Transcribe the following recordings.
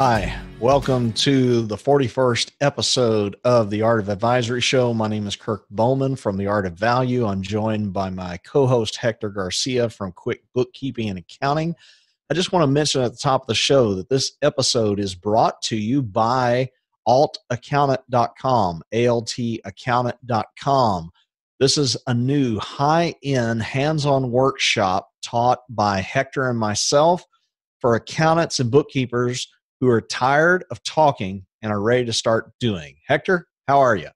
Hi, welcome to the 41st episode of the Art of Advisory Show. My name is Kirk Bowman from The Art of Value. I'm joined by my co-host Hector Garcia from Quick Bookkeeping and Accounting. I just want to mention at the top of the show that this episode is brought to you by altaccountant.com, altaccountant.com. This is a new high-end hands-on workshop taught by Hector and myself for accountants and bookkeepers who are tired of talking and are ready to start doing. Hector, how are you?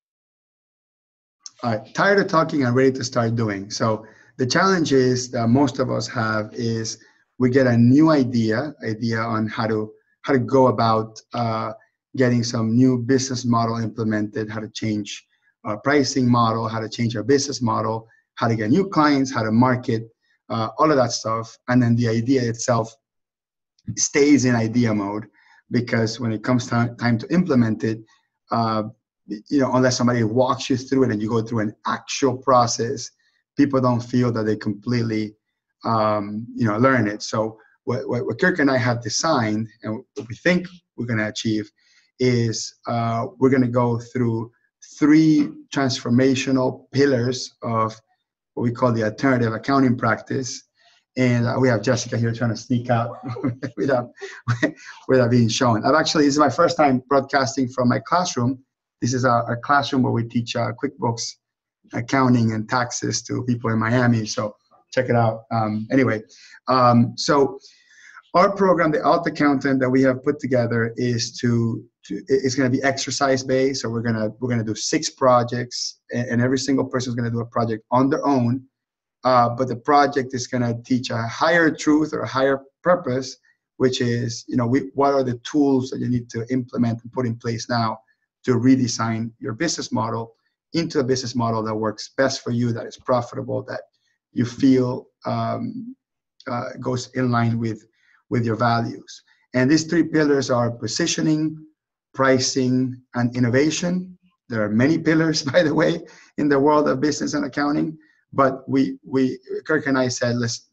Tired of talking and ready to start doing. So the challenge is that most of us have is we get a new idea on how to go about getting some new business model implemented, how to change our pricing model, how to change our business model, how to get new clients, how to market, all of that stuff. And then the idea itself stays in idea mode, because when it comes time to implement it, unless somebody walks you through it and you go through an actual process, people don't feel that they completely, learn it. So what Kirk and I have designed and what we think we're going to achieve is we're going to go through 3 transformational pillars of what we call the alternative accounting practice. And we have Jessica here trying to sneak out without being shown. This is my first time broadcasting from my classroom. This is our classroom where we teach QuickBooks, accounting, and taxes to people in Miami. So check it out. So our program, the Alt Accountant, that we have put together is it's going to be exercise based. So we're gonna do 6 projects, and every single person is going to do a project on their own. But the project is going to teach a higher truth or a higher purpose, which is, what are the tools that you need to implement and put in place now to redesign your business model into a business model that works best for you, that is profitable, that you feel goes in line with your values. And these 3 pillars are positioning, pricing, and innovation. There are many pillars, by the way, in the world of business and accounting. But Kirk and I said, let's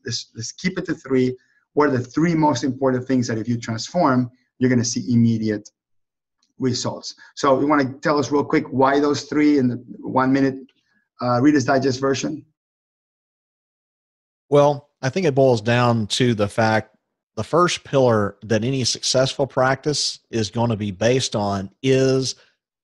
keep it to 3. What are the 3 most important things that if you transform, you're going to see immediate results? So you want to tell us real quick why those 3 in the 1 minute Reader's Digest version? Well, I think it boils down to the fact the first pillar that any successful practice is going to be based on is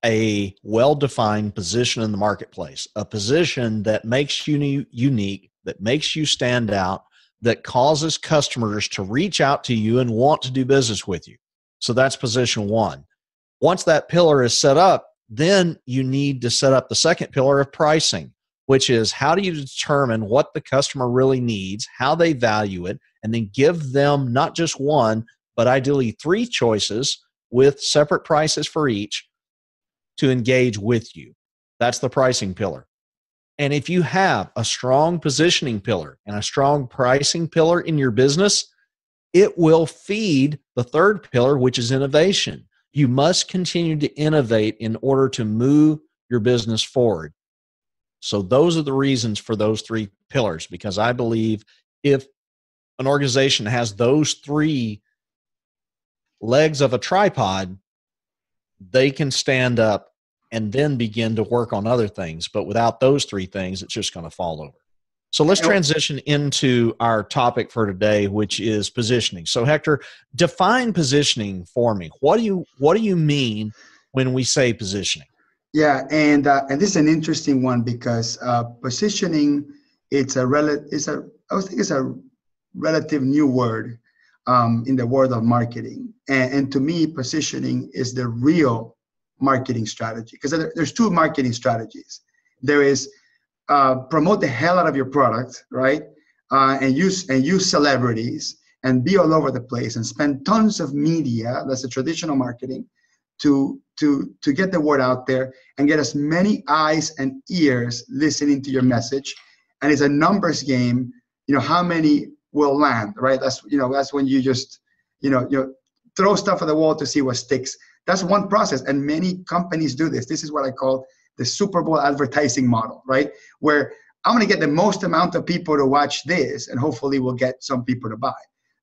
a well-defined position in the marketplace, a position that makes you unique, that makes you stand out, that causes customers to reach out to you and want to do business with you. So that's position 1. Once that pillar is set up, then you need to set up the second pillar of pricing, which is how do you determine what the customer really needs, how they value it, and then give them not just 1, but ideally 3 choices with separate prices for each to engage with you. That's the pricing pillar. And if you have a strong positioning pillar and a strong pricing pillar in your business, it will feed the third pillar, which is innovation. You must continue to innovate in order to move your business forward. So those are the reasons for those 3 pillars, because I believe if an organization has those 3 legs of a tripod, they can stand up and then begin to work on other things. But without those 3 things, it's just going to fall over. So let's transition into our topic for today, which is positioning. So Hector, define positioning for me. What do you mean when we say positioning? Yeah, and this is an interesting one because positioning, I think it's a relative new word in the world of marketing. And to me, positioning is the real marketing strategy, because there's 2 marketing strategies. There is promote the hell out of your product, right? And use celebrities and be all over the place and spend tons of media. That's the traditional marketing to get the word out there and get as many eyes and ears listening to your message. And it's a numbers game. How many will land, right? That's when you just throw stuff at the wall to see what sticks. That's one process, and many companies do this. This is what I call the Super Bowl advertising model, right? Where I'm going to get the most amount of people to watch this, and hopefully we'll get some people to buy.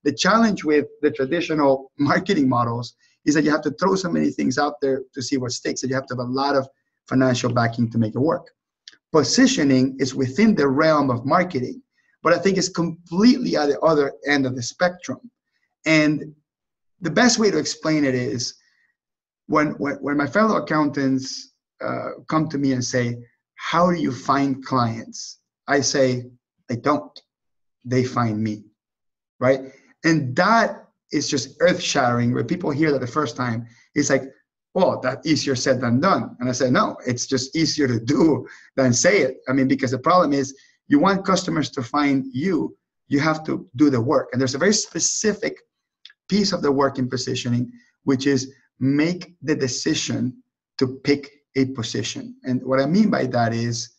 The challenge with the traditional marketing models is that you have to throw so many things out there to see what sticks, and you have to have a lot of financial backing to make it work. Positioning is within the realm of marketing, but I think it's completely at the other end of the spectrum. And the best way to explain it is when my fellow accountants come to me and say, how do you find clients? I say, I don't. They find me, right? And that is just earth-shattering. Where people hear that the first time, it's like, well, that's easier said than done. And I said, no, it's just easier to do than say it. I mean, because the problem is you want customers to find you, you have to do the work. And there's a very specific piece of the work in positioning, which is make the decision to pick a position. And what I mean by that is,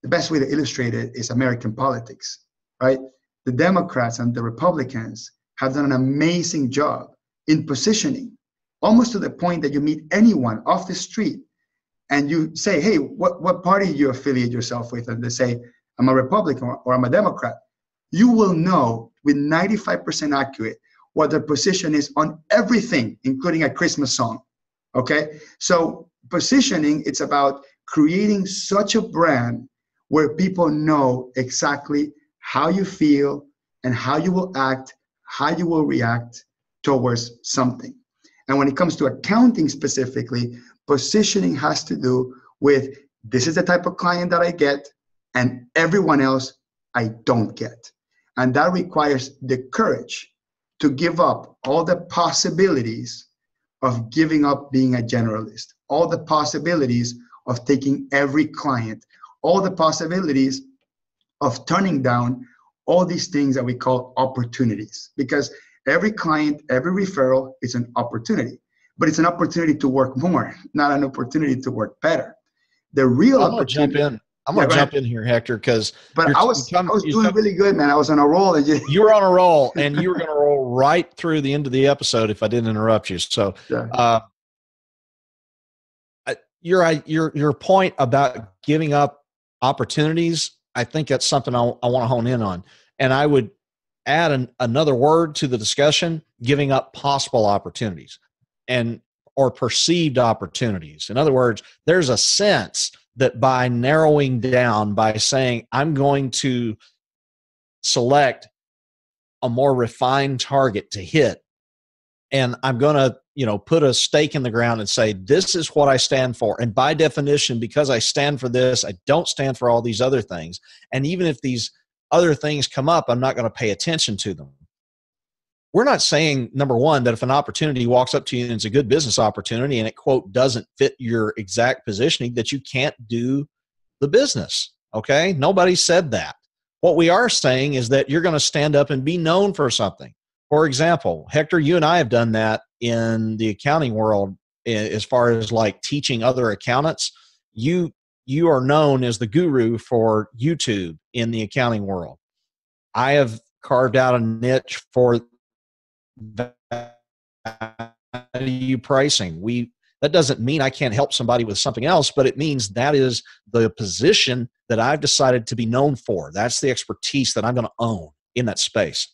the best way to illustrate it is American politics, right? The Democrats and the Republicans have done an amazing job in positioning, almost to the point that you meet anyone off the street and you say, hey, what party do you affiliate yourself with? And they say, I'm a Republican or I'm a Democrat. You will know with 95% accurate what their position is on everything, including a Christmas song, okay? So positioning, it's about creating such a brand where people know exactly how you feel and how you will act, how you will react towards something. And when it comes to accounting specifically, positioning has to do with, this is the type of client that I get and everyone else I don't get. And that requires the courage to give up all the possibilities of giving up being a generalist, all the possibilities of taking every client, all the possibilities of turning down all these things that we call opportunities. Because every client, every referral is an opportunity, but it's an opportunity to work more, not an opportunity to work better. The real opportunity. I'm going to jump in here, Hector, because I was doing really good, man. I was on a roll. And you were on a roll, and you were going to roll right through the end of the episode if I didn't interrupt you. So, yeah. Your point about giving up opportunities, I think that's something I want to hone in on. And I would add another word to the discussion: giving up possible opportunities or perceived opportunities. In other words, there's a sense that by narrowing down, by saying, I'm going to select a more refined target to hit, and I'm going to, put a stake in the ground and say, this is what I stand for. And by definition, because I stand for this, I don't stand for all these other things. And even if these other things come up, I'm not going to pay attention to them. We're not saying, number one, that if an opportunity walks up to you and it's a good business opportunity and it, quote, doesn't fit your exact positioning, that you can't do the business, okay? Nobody said that. What we are saying is that you're going to stand up and be known for something. For example, Hector, you and I have done that in the accounting world as far as like teaching other accountants. You are known as the guru for YouTube in the accounting world. I have carved out a niche for value pricing. That doesn't mean I can't help somebody with something else, but it means that is the position that I've decided to be known for. That's the expertise that I'm going to own in that space.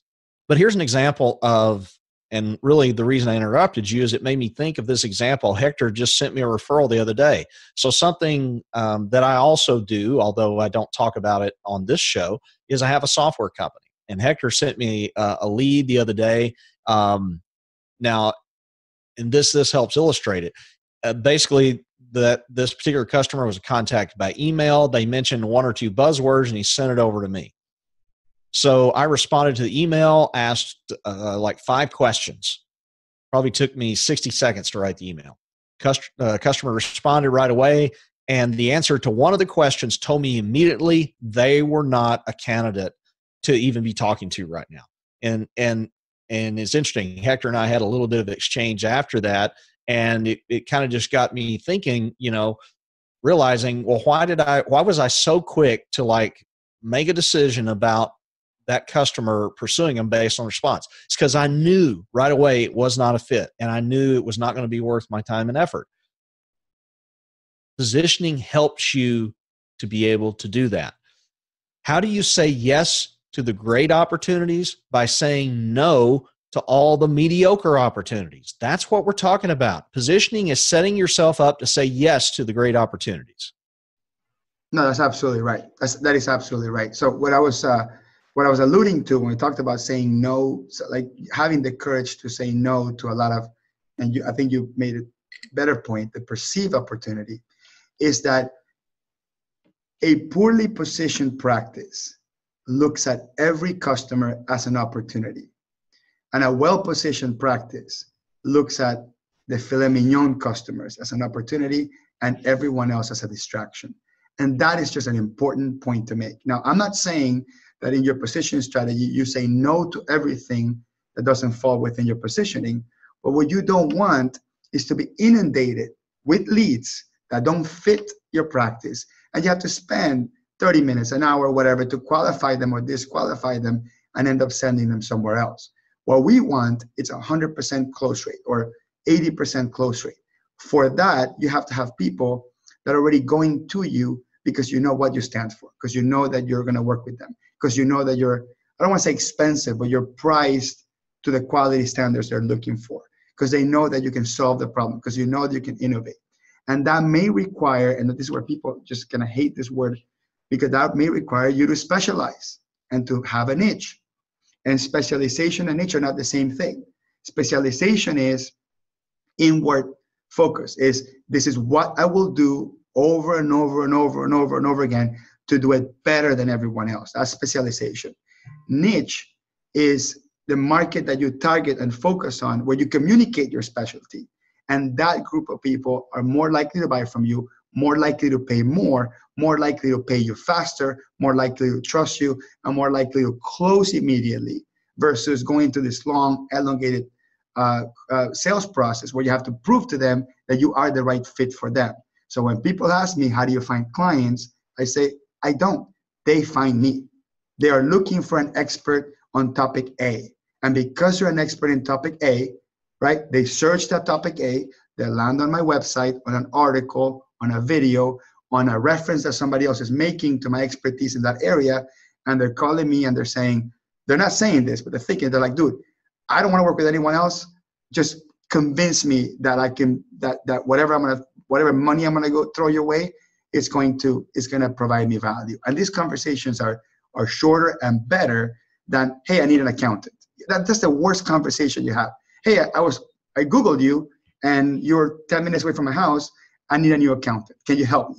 But here's an example of, and really the reason I interrupted you is it made me think of this example. Hector just sent me a referral the other day. So something that I also do, although I don't talk about it on this show, is I have a software company. And Hector sent me a lead the other day. Now, and this helps illustrate it. Basically, this particular customer was contacted by email. They mentioned one or two buzzwords, and he sent it over to me. So I responded to the email, asked like 5 questions. Probably took me 60 seconds to write the email. Customer responded right away, and the answer to one of the questions told me immediately they were not a candidate to even be talking to right now. And it's interesting. Hector and I had a little bit of exchange after that, and it kind of just got me thinking, realizing, well, why was I so quick to like make a decision about that customer pursuing them based on response? It's because I knew right away it was not a fit, and I knew it was not going to be worth my time and effort. Positioning helps you to be able to do that. How do you say yes to the great opportunities? By saying no to all the mediocre opportunities. That's what we're talking about. Positioning is setting yourself up to say yes to the great opportunities. No, that's absolutely right. That is absolutely right. So what I was alluding to when we talked about saying no, so like having the courage to say no to a lot of, and I think you made a better point, the perceived opportunity, is that a poorly positioned practice looks at every customer as an opportunity. And a well-positioned practice looks at the filet mignon customers as an opportunity and everyone else as a distraction. And that is just an important point to make. Now, I'm not saying that in your positioning strategy, you say no to everything that doesn't fall within your positioning. But what you don't want is to be inundated with leads that don't fit your practice. And you have to spend 30 minutes, an hour, whatever, to qualify them or disqualify them and end up sending them somewhere else. What we want is 100% close rate or 80% close rate. For that, you have to have people that are already going to you because you know what you stand for, because you know that you're going to work with them, because you know that you're, I don't want to say expensive, but you're priced to the quality standards they're looking for, because they know that you can solve the problem, because you know that you can innovate. And that may require, and this is where people just going to hate this word, because that may require you to specialize and to have a niche. And specialization and niche are not the same thing. Specialization is inward focus, this is what I will do over and over and over and over and over again to do it better than everyone else. That's specialization. Niche is the market that you target and focus on, where you communicate your specialty. And that group of people are more likely to buy from you, more likely to pay more likely to pay you faster, more likely to trust you, and more likely to close immediately versus going through this long, elongated sales process where you have to prove to them that you are the right fit for them. So when people ask me, how do you find clients? I say, I don't. They find me. They are looking for an expert on topic A. And because you're an expert in topic A, right, they search that topic A, they land on my website, on an article, on a video, on a reference that somebody else is making to my expertise in that area, and they're calling me and they're saying, they're not saying this, but they're thinking, they're like, dude, I don't want to work with anyone else. Just convince me that I can, that whatever money I'm gonna go throw your way, it's gonna provide me value. And these conversations are shorter and better than, hey, I need an accountant. That's the worst conversation you have. Hey, I Googled you and you're 10 minutes away from my house. I need a new accountant. Can you help me?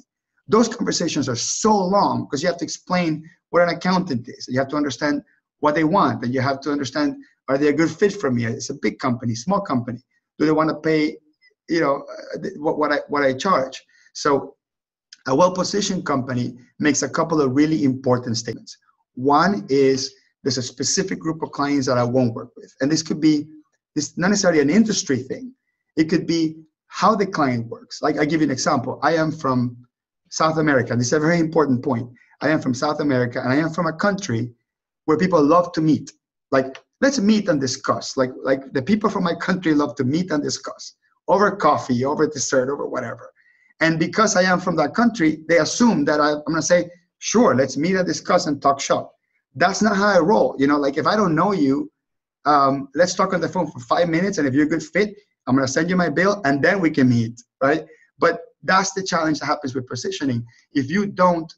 Those conversations are so long because you have to explain what an accountant is. You have to understand what they want, and you have to understand, are they a good fit for me? It's a big company, small company. Do they want to pay, what I charge? So a well-positioned company makes a couple of really important statements. One is, there's a specific group of clients that I won't work with. And this not necessarily an industry thing. It could be how the client works. Like, I give you an example. I am from South America. This is a very important point. I am from South America, and I am from a country where people love to meet. Like, let's meet and discuss. Like the people from my country love to meet and discuss over coffee, over dessert, over whatever. And because I am from that country, they assume that I'm going to say, sure, let's meet and discuss and talk shop. That's not how I roll. Like, if I don't know you, let's talk on the phone for 5 minutes. And if you're a good fit, I'm going to send you my bill and then we can meet, right? But that's the challenge that happens with positioning. If you don't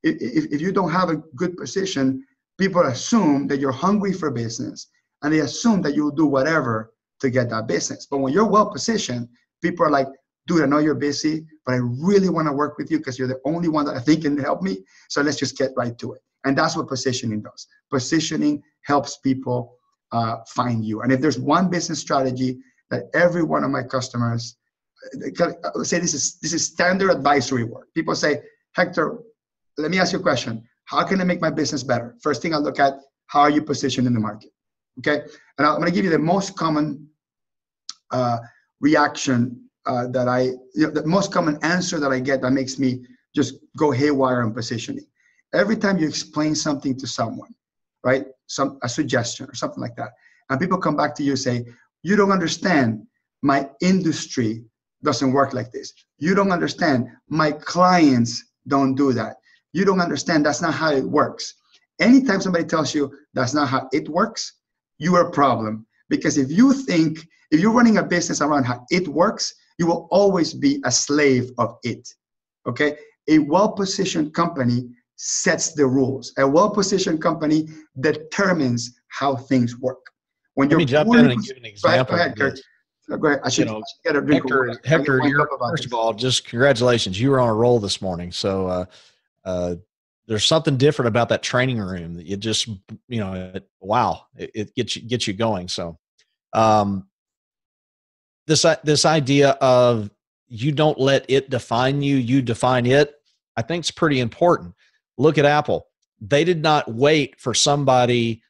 have a good position, people assume that you're hungry for business, and they assume that you'll do whatever to get that business. But when you're well positioned, people are like, dude, I know you're busy, but I really want to work with you because you're the only one that I think can help me. So let's just get right to it. And that's what positioning does. Positioning helps people find you. And if there's one business strategy that every one of my customers, say this is standard advisory work. People say, Hector, let me ask you a question. How can I make my business better? First thing I look at, how are you positioned in the market? Okay. And I'm going to give you the most common reaction the most common answer that I get that makes me just go haywire on positioning. Every time you explain something to someone, right? A suggestion or something like that. And people come back to you and say, you don't understand. My industry doesn't work like this. You don't understand. My clients don't do that. You don't understand. That's not how it works. Anytime somebody tells you that's not how it works, you are a problem, Because if you're running a business around how it works, you will always be a slave of it. Okay? A well-positioned company sets the rules. A well-positioned company determines how things work. Let me jump in and give an example. Go ahead, Kurt. Go ahead. I should get a drink of water. Hector, first of all, just congratulations. You were on a roll this morning. So there's something different about that training room that you just, wow, it gets you going. So this idea of you don't let it define you, you define it, I think is pretty important. Look at Apple. They did not wait for somebody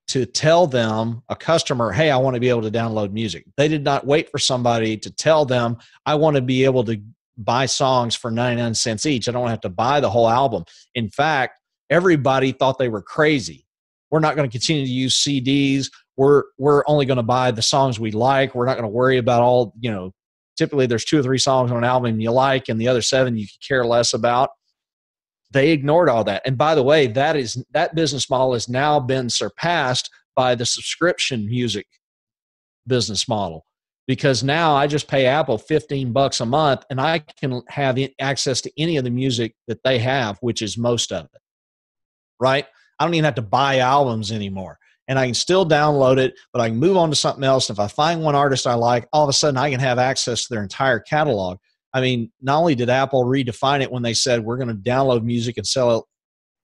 to tell them, a customer, hey, I want to be able to download music. They did not wait for somebody to tell them, I want to be able to buy songs for 99 cents each. I don't have to buy the whole album. In fact, everybody thought they were crazy. We're not going to continue to use CDs. We're only going to buy the songs we like. We're not going to worry about all, typically there's 2 or 3 songs on an album you like and the other 7 you could care less about. They ignored all that. And by the way, that business model has now been surpassed by the subscription music business model, because now I just pay Apple $15 a month and I can have access to any of the music that they have, which is most of it, right? I don't even have to buy albums anymore. And I can still download it, but I can move on to something else. If I find one artist I like, all of a sudden I can have access to their entire catalog. I mean, not only did Apple redefine it when they said we're going to download music and sell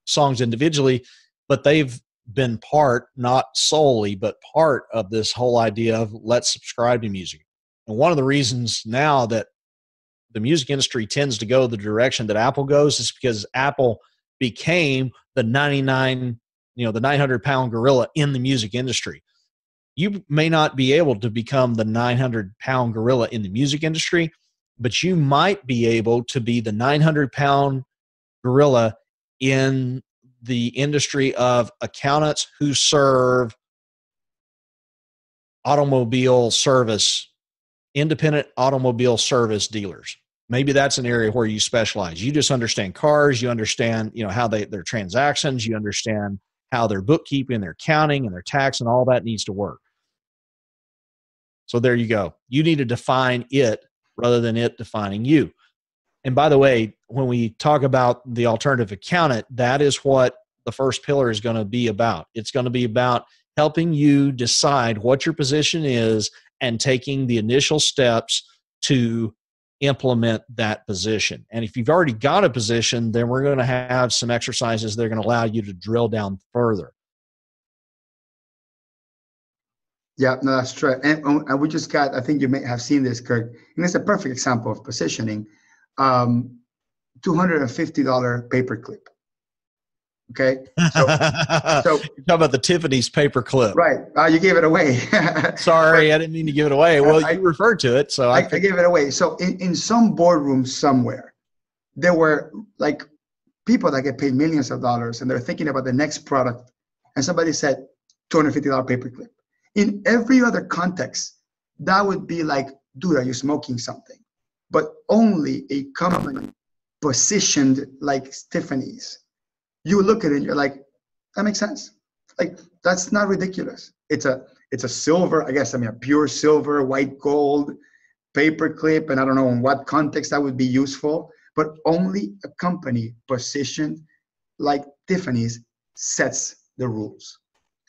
songs individually, but they've been part, not solely, but part of this whole idea of let's subscribe to music. And one of the reasons now that the music industry tends to go the direction that Apple goes is because Apple became the 900-pound gorilla in the music industry. You may not be able to become the 900-pound gorilla in the music industry, but you might be able to be the 900-pound gorilla in the industry of accountants who serve automobile service, independent automobile service dealers. Maybe that's an area where you specialize. You just understand cars. You understand, how their transactions. You understand how their bookkeeping, their accounting, and their tax and all that needs to work. So there you go. You need to define it rather than it defining you. And by the way, when we talk about the alternative accountant, that is what the first pillar is going to be about. It's going to be about helping you decide what your position is and taking the initial steps to implement that position. And if you've already got a position, then we're going to have some exercises that are going to allow you to drill down further. Yeah, no, that's true. And we just got, I think you may have seen this, Kurt, and it's a perfect example of positioning. $250 paperclip. Okay. So you're talking about the Tiffany's paperclip. Right. You gave it away. Sorry, I didn't mean to give it away. Well, you referred to it. So I gave it away. So in some boardroom somewhere, there were like people that get paid millions of dollars and they're thinking about the next product. And somebody said $250 paperclip. In every other context, that would be like, dude, are you smoking something? But only a company positioned like Tiffany's. You look at it and you're like, that makes sense. Like, that's not ridiculous. It's a silver, I guess, a pure silver, white gold paperclip. And I don't know in what context that would be useful, but only a company positioned like Tiffany's sets the rules.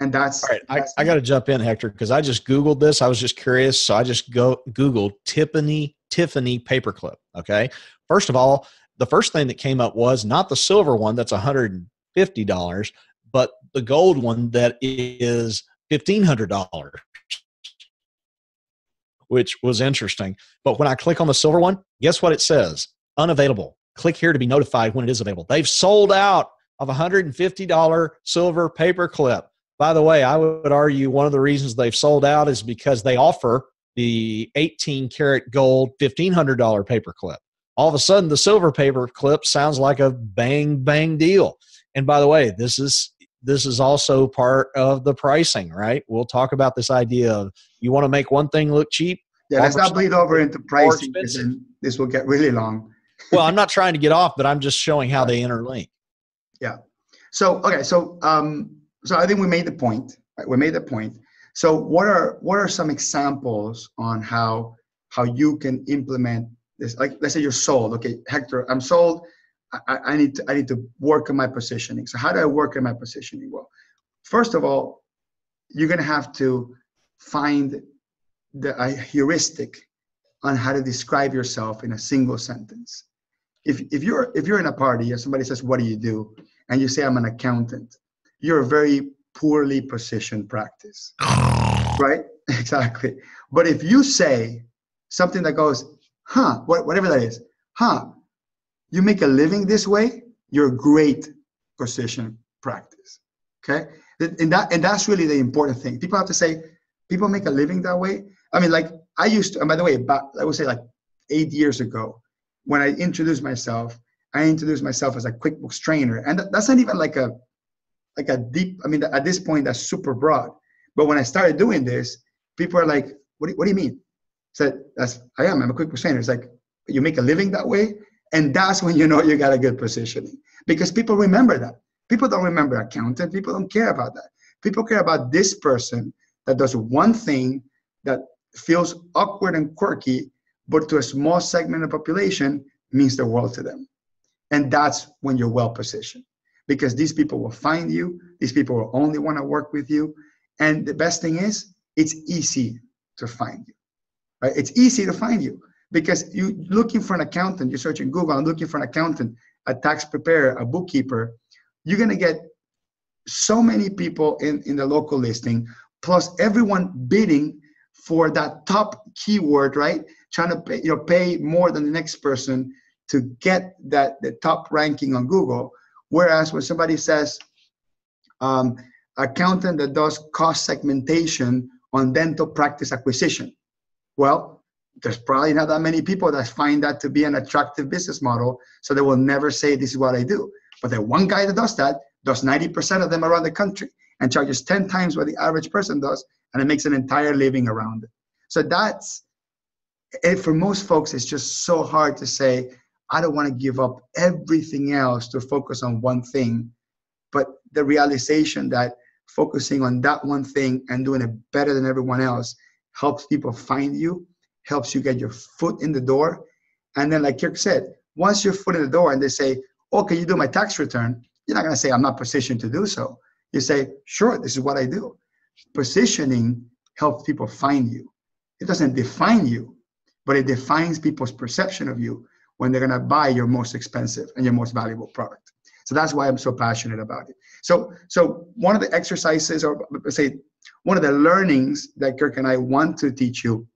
And that's all right. I got to jump in, Hector, because I just Googled this. I was just curious. So I just Googled Tiffany paperclip. Okay. First of all, the first thing that came up was not the silver one that's $150, but the gold one that is $1,500, which was interesting. But when I click on the silver one, guess what it says? Unavailable. Click here to be notified when it is available. They've sold out of $150 silver paperclip. By the way, I would argue one of the reasons they've sold out is because they offer the 18 karat gold $1,500 paperclip. All of a sudden, the silver paperclip sounds like a bang, bang deal. And by the way, this is also part of the pricing, right? We'll talk about this idea of you want to make one thing look cheap. Yeah, let's not bleed over into pricing because then this will get really long. Well, I'm not trying to get off, but I'm just showing how they interlink. Yeah. So, okay. So I think we made the point. Right? We made the point. So what are some examples on how you can implement this? Like, let's say you're sold. Okay, Hector, I'm sold. I need to work on my positioning. So how do I work on my positioning? Well, first of all, you're going to have to find a heuristic on how to describe yourself in a single sentence. If you're in a party and somebody says, "What do you do?" and you say, "I'm an accountant," you're a very poorly positioned practice, right? Exactly. But if you say something that goes, whatever that is, you make a living this way, you're a great position practice. Okay. And that's really the important thing. People have to say, people make a living that way. I mean, like I used to, and by the way, I would say like 8 years ago, when I introduced myself as a QuickBooks trainer. And that's not even like a deep, I mean, at this point, that's super broad. But when I started doing this, people are like, what do you mean? I said, I'm a QuickBooks trainer. It's like, you make a living that way? And that's when you know you got a good positioning, because people remember that. People don't remember accountant. People don't care about that. People care about this person that does one thing that feels awkward and quirky, but to a small segment of the population means the world to them. And that's when you're well positioned, because these people will find you. These people will only want to work with you. And the best thing is, it's easy to find you, right? It's easy to find you. Because you looking for an accountant, you're searching Google, I'm looking for an accountant, a tax preparer, a bookkeeper, you're gonna get so many people in the local listing, plus everyone bidding for that top keyword, right? Trying to pay more than the next person to get the top ranking on Google. Whereas when somebody says, accountant that does cost segmentation on dental practice acquisition, well, there's probably not that many people that find that to be an attractive business model, so they will never say this is what I do. But the one guy that does 90% of them around the country and charges 10 times what the average person does, and it makes an entire living around it. So that's it. For most folks, it's just so hard to say, I don't want to give up everything else to focus on one thing. But the realization that focusing on that one thing and doing it better than everyone else helps people find you, helps you get your foot in the door. And then, like Kirk said, once your foot in the door and they say, "Oh, can you do my tax return?" You're not going to say, "I'm not positioned to do so." You say, "Sure, this is what I do." Positioning helps people find you. It doesn't define you, but it defines people's perception of you when they're going to buy your most expensive and your most valuable product. So that's why I'm so passionate about it. So one of the exercises, or let's say one of the learnings that Kirk and I want to teach you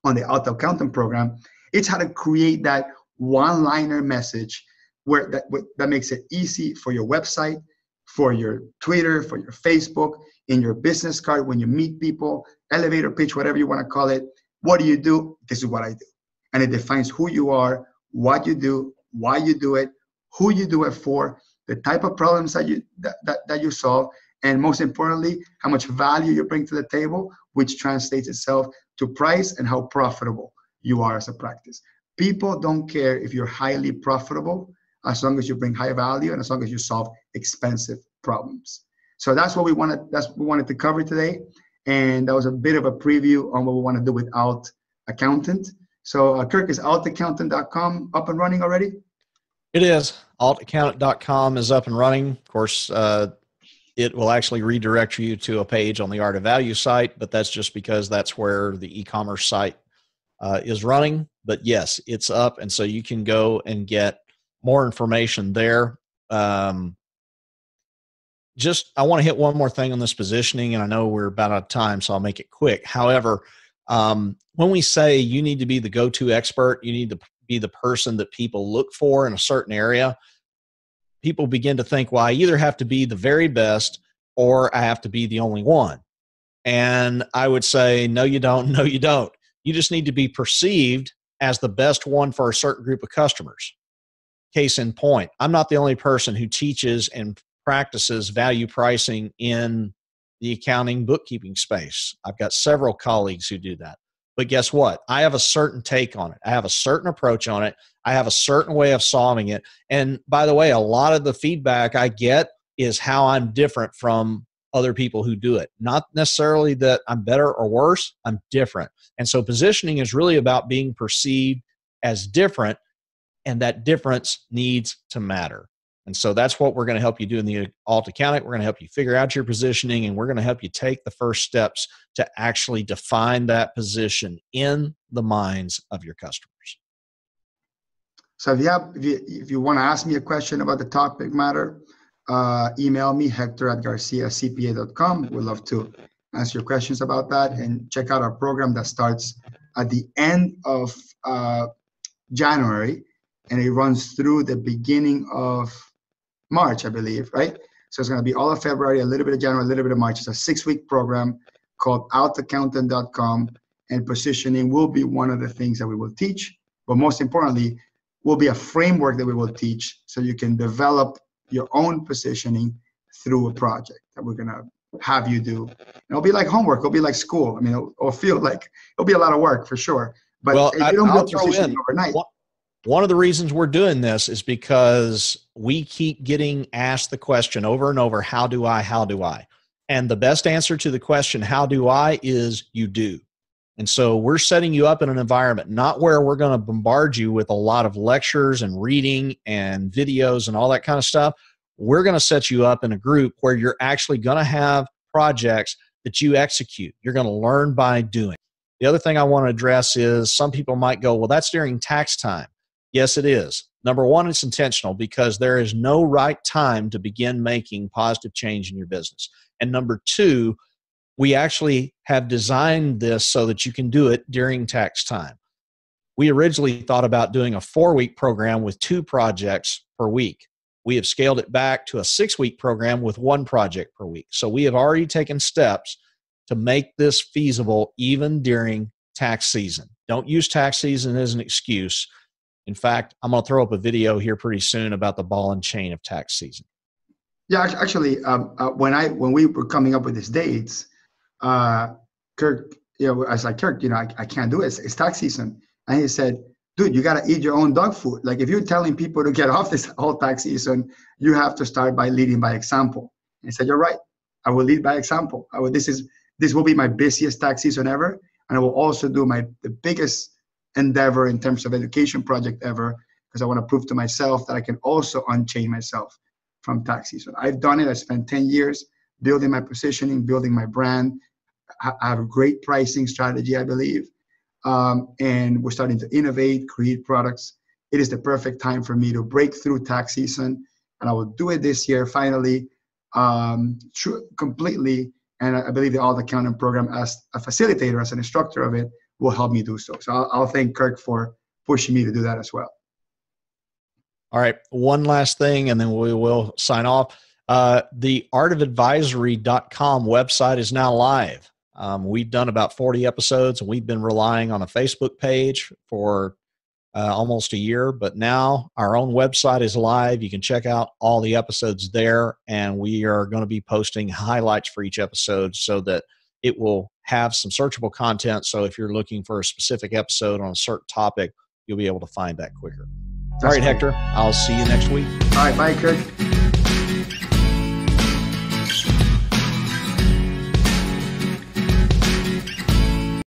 on the Auto Accountant program, it's how to create that one-liner message where that makes it easy for your website, for your Twitter, for your Facebook, in your business card, when you meet people, elevator pitch, whatever you want to call it. What do you do? This is what I do. And it defines who you are, what you do, why you do it, who you do it for, the type of problems that you solve, and most importantly, how much value you bring to the table, which translates itself to price and how profitable you are as a practice. People don't care if you're highly profitable as long as you bring high value and as long as you solve expensive problems. So that's what we wanted to cover today. And that was a bit of a preview on what we want to do with Alt Accountant. So Kirk, is altaccountant.com up and running already? It is. Altaccountant.com is up and running. Of course, it will actually redirect you to a page on the Art of Value site, but that's just because that's where the e-commerce site is running. But yes, it's up, and so you can go and get more information there. I want to hit one more thing on this positioning, and I know we're about out of time, so I'll make it quick. However, when we say you need to be the go-to expert, you need to be the person that people look for in a certain area, people begin to think, well, I either have to be the very best or I have to be the only one. And I would say, no, you don't. No, you don't. You just need to be perceived as the best one for a certain group of customers. Case in point, I'm not the only person who teaches and practices value pricing in the accounting bookkeeping space. I've got several colleagues who do that. But guess what? I have a certain take on it. I have a certain approach on it. I have a certain way of solving it. And by the way, a lot of the feedback I get is how I'm different from other people who do it. Not necessarily that I'm better or worse, I'm different. And so positioning is really about being perceived as different, and that difference needs to matter. And so that's what we're going to help you do in the Alt Accountant. We're going to help you figure out your positioning, and we're going to help you take the first steps to actually define that position in the minds of your customers. So if you want to ask me a question about the topic matter, email me, hector@garciacpa.com. We'd love to answer your questions about that, and check out our program that starts at the end of January, and it runs through the beginning of March, I believe, right? So it's going to be all of February, a little bit of January, a little bit of March. It's a 6-week program called altaccountant.com, and positioning will be one of the things that we will teach. But most importantly, will be a framework that we will teach so you can develop your own positioning through a project that we're going to have you do. It'll be like homework. It'll be like school. I mean, it'll feel like it'll be a lot of work for sure. But well, you don't build positioning overnight. One of the reasons we're doing this is because we keep getting asked the question over and over, how do I? And the best answer to the question, how do I, is you do. And so we're setting you up in an environment, not where we're going to bombard you with a lot of lectures and reading and videos and all that kind of stuff. We're going to set you up in a group where you're actually going to have projects that you execute. You're going to learn by doing. The other thing I want to address is some people might go, well, that's during tax time. Yes, it is. Number one, it's intentional because there is no right time to begin making positive change in your business. And number two, we actually have designed this so that you can do it during tax time. We originally thought about doing a 4-week program with 2 projects per week. We have scaled it back to a 6-week program with 1 project per week. So we have already taken steps to make this feasible even during tax season. Don't use tax season as an excuse. In fact, I'm going to throw up a video here pretty soon about the ball and chain of tax season. Yeah, actually, when we were coming up with these dates, Kirk, I was like, Kirk, I can't do it. It's tax season. And he said, dude, you got to eat your own dog food. Like if you're telling people to get off this whole tax season, you have to start by leading by example. And he said, you're right. I will lead by example. This will be my busiest tax season ever. And I will also do the biggest endeavor in terms of education project ever, because I want to prove to myself that I can also unchain myself from tax season. I've done it. I spent 10 years building my positioning, building my brand. I have a great pricing strategy, I believe. And we're starting to innovate, create products. It is the perfect time for me to break through tax season. And I will do it this year, finally, completely. And I believe the Alt Accountant program, as a facilitator, as an instructor of it, will help me do so. So I'll thank Kirk for pushing me to do that as well. All right. One last thing, and then we will sign off. The artofadvisory.com website is now live. We've done about 40 episodes, and we've been relying on a Facebook page for almost a year, but now our own website is live. You can check out all the episodes there, and we are going to be posting highlights for each episode so that it will have some searchable content. So if you're looking for a specific episode on a certain topic, you'll be able to find that quicker. All right, Hector, I'll see you next week. All right, bye, Kirk.